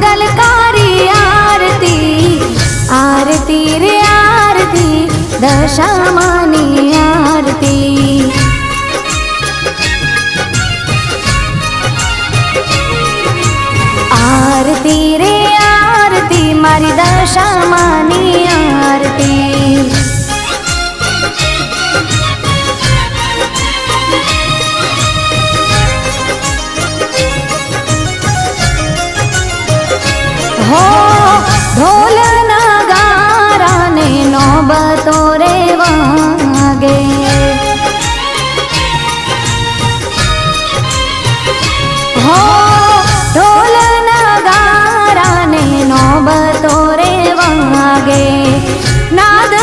मंगलकारी आरती आरती रे आरती दशामानी आरती आरती रे आरती मारी दशामानी आरती हो ढोल नगारा ने नौबतो रे वागे हो ढोल नगारा ने नौबतो रे वागे नाद